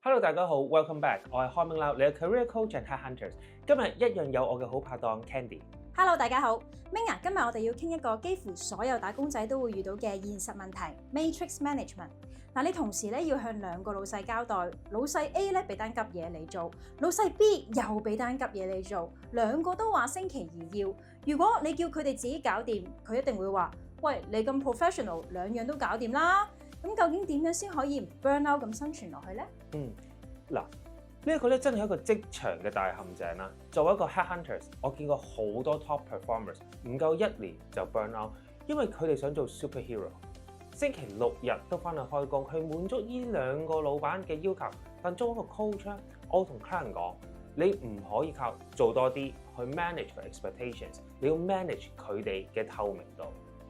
Hello， 大家好 ，Welcome back。我係開明樓，你嘅 Career Coach and Headhunters。今日一樣有我嘅好拍檔 Candy。Hello， 大家好 ，Ming 啊，今日我哋要傾一個幾乎所有打工仔都會遇到嘅現實問題 ——Matrix Management。嗱，你同時咧要向兩個老細交代，老細 A 咧俾單急嘢你做，老細 B 又俾單急嘢你做，兩個都話星期二要。如果你叫佢哋自己搞掂，佢一定會話：喂，你咁 professional， 兩樣都搞掂啦。咁究竟點樣先可以唔 burn out 咁生存落去呢？嗱，呢一個咧真係一個職場嘅大陷阱啦。作為一個 headhunters，我見過好多 top performers 唔夠一年就 burn out，因為佢哋想做 superhero， 星期六日都翻去開工，去滿足呢兩個老闆嘅要求。但作為一個 coach， 我同 client 講，你唔可以靠做多啲去 manage 佢 expectations， 你要 manage 佢哋嘅透明度。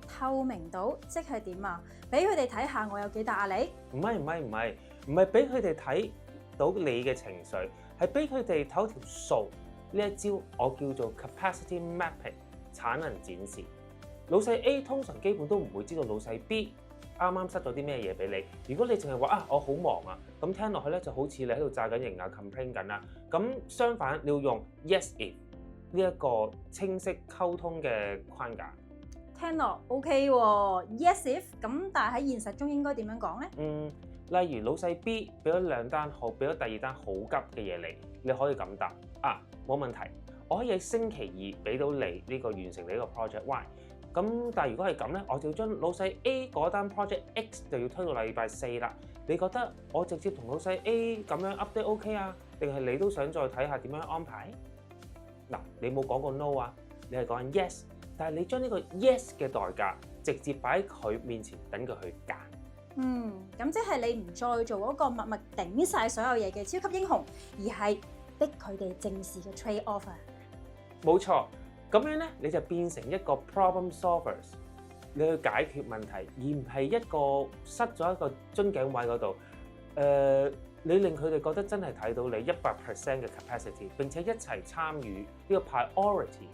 透明度即係點啊？俾佢哋睇下我有幾大壓力？唔係俾佢哋睇到你嘅情緒，係俾佢哋睇條數。呢一招我叫做 capacity mapping 產能展示。老細 A 通常基本都唔會知道老細 B 啱啱塞咗啲咩嘢俾你。如果你淨係話我好忙啊，咁聽落去咧就好似你喺度炸緊營啊 complain 緊啦。咁相反你要用 yes if 呢一個清晰溝通嘅框架。聽落 OK 喎 ，yes if 咁，但係喺現實中應該點樣講呢？例如老細 B 俾咗兩單好，俾咗第二單好急嘅嘢你可以咁答冇問題，我可以喺星期二俾到你呢個完成你呢個 project Y。咁但係如果係咁咧，我就要將老細 A 嗰單 project X 就要推到禮拜四啦。你覺得我直接同老細 A 咁樣 update OK 啊？定係你都想再睇下點樣安排？嗱，你冇講過 no 啊，你係講緊 yes。但係你將呢個 yes 嘅代價直接擺喺佢面前，等佢去揀。咁即係你唔再做嗰個默默頂晒所有嘢嘅超級英雄，而係逼佢哋正視嘅 trade off 啊！冇錯，咁樣咧你就變成一個 problem solvers， 你去解決問題，而唔係一個塞咗一個樽頸位嗰度。你令佢哋覺得真係睇到你100% 嘅 capacity， 並且一齊參與呢個 priority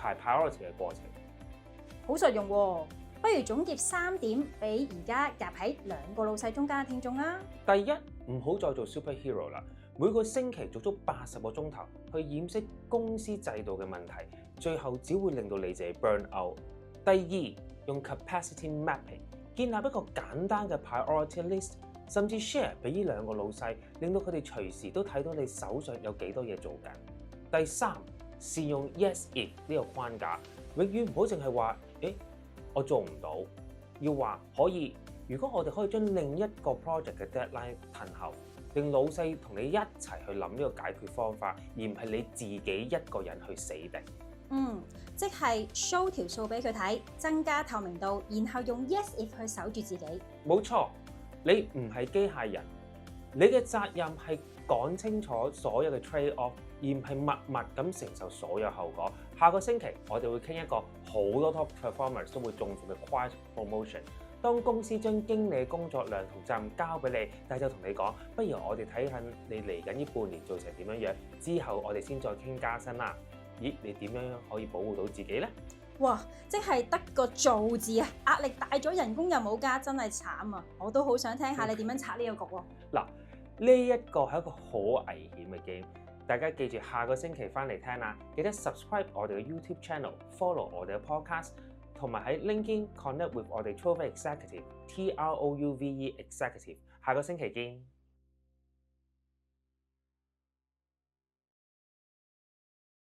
嘅過程，好實用喎。不如總結3點俾而家夾喺兩個老細中間嘅聽眾啦。第一，唔好再做 superhero 啦，每個星期做足80個鐘頭去掩飾公司制度嘅問題，最後只會令到你自己 burn out。第二，用 capacity mapping 建立一個簡單嘅 priority list， 甚至 share 俾呢兩個老細，令到佢哋隨時都睇到你手上有幾多嘢做緊。第三，善用 yes if 呢個框架，永遠唔好淨係話我做唔到，要話可以。如果我哋可以將另一個 project 嘅 deadline 褪後，令老細同你一齊去諗呢個解決方法，而唔係你自己一個人去死定。即係 show 條數俾佢睇，增加透明度，然後用 yes if 去守住自己。冇錯，你唔係機械人，你嘅責任係講清楚所有嘅 trade off， 而唔係默默咁承受所有後果。下個星期我哋會傾一個好多 top performers 都會中伏嘅 quiet promotion。當公司將經理嘅工作量同責任交俾你，但係就同你講，不如我哋睇下你嚟緊呢半年做成點樣樣，之後我哋先再傾加薪啦。咦，你點樣可以保護到自己呢？哇，即係得個做字啊！壓力大咗，人工又冇加，真係慘啊！我都好想聽下你點樣拆呢個局喎。嗱，呢一個係一個好危險嘅 game。大家記住下個星期翻嚟聽啦，記得 subscribe 我哋嘅 YouTube channel，follow 我哋嘅 podcast， 同埋喺 LinkedIn connect with 我哋 Trove Executive，TROUVE Executive。下個星期見。